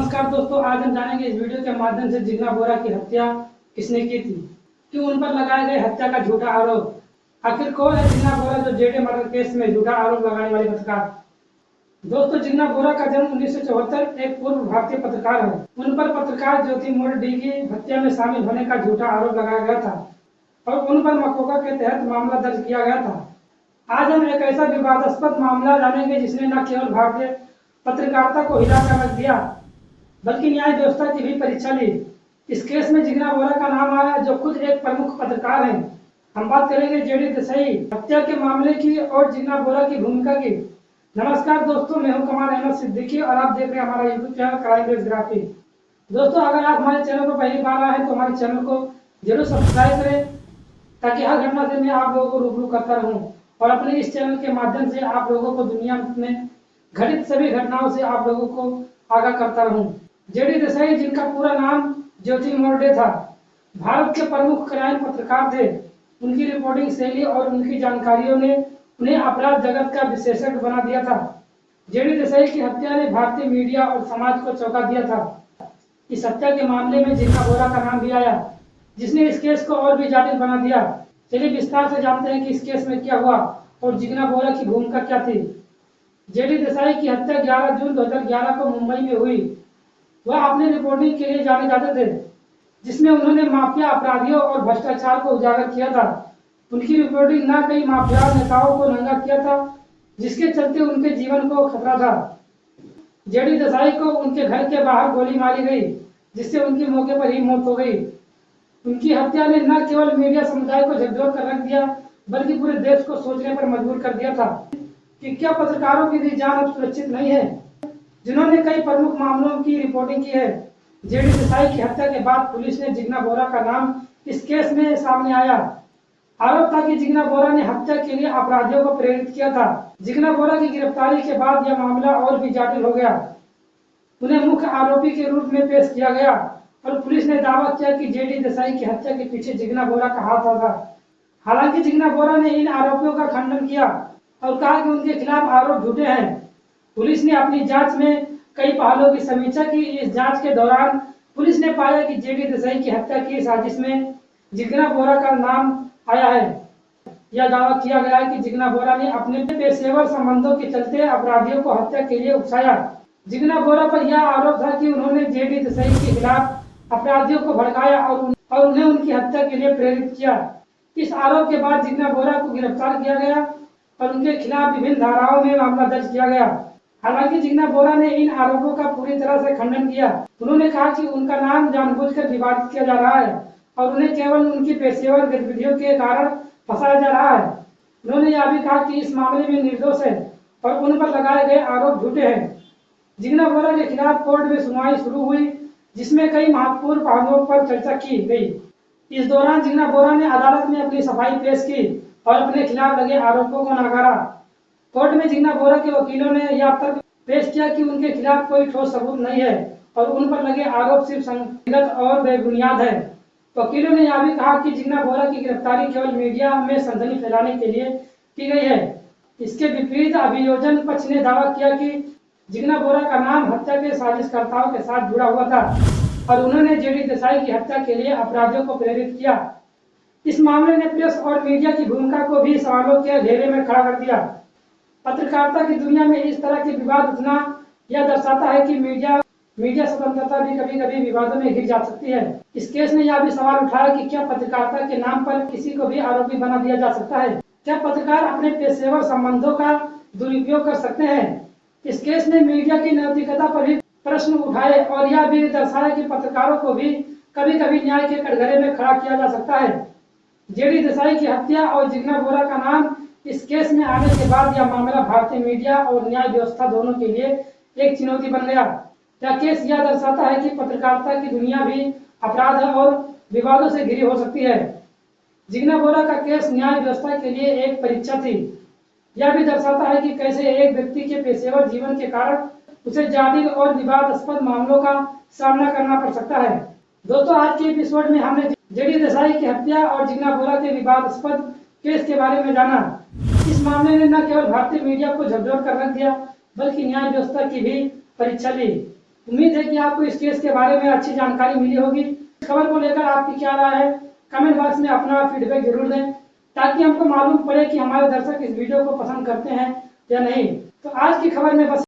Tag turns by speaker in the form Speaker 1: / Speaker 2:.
Speaker 1: नमस्कार दोस्तों, आज हम जानेंगे इस वीडियो के माध्यम से जिग्ना बोरा की हत्या किसने की थी, क्यों उन पर लगाए गए हत्या का झूठा आरोप, आखिर कौन है जिग्ना बोरा जो जेडे मर्डर केस में झूठा आरोप लगाने वाले पत्रकार। दोस्तों, जिग्ना बोरा का जन्म 1974 एक पूर्व भारतीय पत्रकार है। उन पर पत्रकार ज्योति मोरडी की हत्या में शामिल होने का झूठा आरोप लगाया गया था और उन पर मकोका के तहत मामला दर्ज किया गया था। आज हम एक ऐसा विवादास्पद मामला जानेंगे जिसने न केवल भारतीय पत्रकारिता को हिला कर रख दिया बल्कि न्याय व्यवस्था की भी परीक्षा ली। इस केस में जिग्ना बोरा का नाम आया जो खुद एक प्रमुख पत्रकार हैं। हम बात करेंगे जेडी देसाई हत्या के मामले की और जिग्ना बोरा की भूमिका की। नमस्कार दोस्तों, मैं हूं कमाल अहमद सिद्दीकी और आप देख रहे हैं हमारा यूट्यूब चैनल क्राइम बेस्ड। दोस्तों, अगर आप हमारे चैनल पर पहली बार आए हैं तो हमारे चैनल को जरूर सब्सक्राइब करें ताकि हर घटना से मैं आप लोगों को रूबरू करता रहूं और अपने इस चैनल के माध्यम से आप लोगों को दुनिया में घटित सभी घटनाओं से आप लोगों को आगाह करता रहूं। जेडी देसाई, जिनका पूरा नाम ज्योति मोरडे था, भारत के प्रमुख क्राइम पत्रकार थे। उनकी रिपोर्टिंग शैली और उनकी जानकारियों ने उन्हें अपराध जगत का विशेषज्ञ बना दिया था। जेडी देसाई की हत्या ने भारतीय मीडिया और समाज को चौंका दिया था। इस हत्या के मामले में जिग्ना बोरा का नाम भी आया, जिसने इस केस को और भी जटिल बना दिया। चलिए विस्तार से जानते हैं कि इस केस में क्या हुआ और जिग्ना बोरा की भूमिका क्या थी। जेडी देसाई की हत्या 11 जून 2011 को मुंबई में हुई। वह अपने रिपोर्टिंग के लिए जाने जाते थे, जिसमें उन्होंने माफिया अपराधियों और भ्रष्टाचार को उजागर किया था। उनकी रिपोर्टिंग न कई माफिया नेताओं को नंगा किया था, जिसके चलते उनके जीवन को खतरा था। जेडी देसाई को उनके घर के बाहर गोली मारी गई, जिससे उनकी मौके पर ही मौत हो गई। उनकी हत्या ने न केवल मीडिया समुदाय को झकझोर कर रख दिया बल्कि पूरे देश को सोचने पर मजबूर कर दिया था कि क्या पत्रकारों की भी जान अब सुरक्षित नहीं है, जिन्होंने कई प्रमुख मामलों की रिपोर्टिंग की है। जेडी देसाई की हत्या के बाद पुलिस ने जिग्ना बोरा का नाम इस केस में सामने आया। आरोप था कि जिग्ना बोरा ने हत्या के लिए अपराधियों को प्रेरित किया था। जिग्ना बोरा की गिरफ्तारी के बाद यह मामला और भी जटिल हो गया। उन्हें मुख्य आरोपी के रूप में पेश किया गया और पुलिस ने दावा किया कि जेडी देसाई की हत्या के पीछे जिग्ना बोरा का हाथ था। हालांकि जिग्ना बोरा ने इन आरोपों का खंडन किया और कहा कि उनके खिलाफ आरोप झूठे हैं। पुलिस ने अपनी जांच में कई पहलुओं की समीक्षा की। इस जांच के दौरान पुलिस ने पाया कि जेडी देसाई की हत्या की साजिश में जिग्ना बोरा का नाम आया है। यह दावा किया गया है कि जिग्ना बोरा ने अपने पेशेवर संबंधों के चलते अपराधियों को हत्या के लिए उकसाया। जिग्ना बोरा पर यह आरोप था कि उन्होंने जेडी देसाई के खिलाफ अपराधियों को भड़काया और उन्हें उनकी हत्या के लिए प्रेरित किया। इस आरोप के बाद जिग्ना बोरा को गिरफ्तार किया गया और उनके खिलाफ विभिन्न धाराओं में मामला दर्ज किया गया। हालांकि जिग्ना बोरा ने इन आरोपों का पूरी तरह से खंडन किया। उन्होंने कहा कि उनका नाम जानबूझकर विवादित किया जा रहा है और उन्हें केवल उनकी पेशेवर गतिविधियों के कारण फंसाया जा रहा है। उन्होंने यह भी कहा कि इस मामले में निर्दोष है और उन पर लगाए गए आरोप झूठे हैं। जिग्ना बोरा के खिलाफ कोर्ट में सुनवाई शुरू हुई, जिसमें कई महत्वपूर्ण पहलुओं पर चर्चा की गई। इस दौरान जिग्ना बोरा ने अदालत में अपनी सफाई पेश की और अपने खिलाफ लगे आरोपों को नकारा। कोर्ट में जिग्ना बोरा के वकीलों ने यह तर्क पेश किया कि उनके खिलाफ कोई ठोस सबूत नहीं है और उन पर लगे आरोप सिर्फ संदिग्ध और बेबुनियाद है। वकीलों ने यह भी कहा कि जिग्ना बोरा की गिरफ्तारी केवल मीडिया में सनसनी फैलाने के लिए की गई है। इसके विपरीत अभियोजन पक्ष ने दावा किया कि जिग्ना बोरा का नाम हत्या के साजिशकर्ताओं के साथ जुड़ा हुआ था और उन्होंने जेडी देसाई की हत्या के लिए अपराधियों को प्रेरित किया। इस मामले ने प्रेस और मीडिया की भूमिका को भी सवालों के घेरे में खड़ा कर दिया। पत्रकारिता की दुनिया में इस तरह के विवाद उठना यह दर्शाता है कि मीडिया स्वतंत्रता भी कभी कभी विवादों में घिर जा सकती है। इस केस ने यह भी सवाल उठाया कि क्या पत्रकारिता के नाम पर किसी को भी आरोपी बना दिया जा सकता है? क्या पत्रकार अपने पेशेवर संबंधों का दुरुपयोग कर सकते हैं? इस केस ने मीडिया की नैतिकता पर भी प्रश्न उठाए और यह भी दर्शाया कि पत्रकारों को भी कभी कभी न्याय के कटघरे में खड़ा किया जा सकता है। जेडी देसाई की हत्या और जिग्ना बोरा का नाम इस केस में आने के बाद यह मामला भारतीय मीडिया और न्याय व्यवस्था दोनों के लिए एक चुनौती बन गया। यह केस यह दर्शाता है कि पत्रकारिता की दुनिया भी अपराध और विवादों से घिरी हो सकती है। जिग्ना बोरा का केस न्याय व्यवस्था के लिए एक परीक्षा थी। यह भी दर्शाता है कि कैसे एक व्यक्ति के पेशेवर जीवन के कारण उसे जटिल और विवादास्पद मामलों का सामना करना पड़ सकता है। दोस्तों, आज के एपिसोड में हमने जेडी देसाई की हत्या और जिग्ना बोरा के विवादास्पद केस के बारे में जाना। इस मामले ने न केवल भारतीय मीडिया को झकझोर कर रख दिया बल्कि न्याय व्यवस्था की भी परीक्षा ली। उम्मीद है कि आपको इस केस के बारे में अच्छी जानकारी मिली होगी। इस खबर को लेकर आपकी क्या राय है, कमेंट बॉक्स में अपना फीडबैक जरूर दें, ताकि हमको मालूम पड़े कि हमारे दर्शक इस वीडियो को पसंद करते हैं या नहीं। तो आज की खबर में बस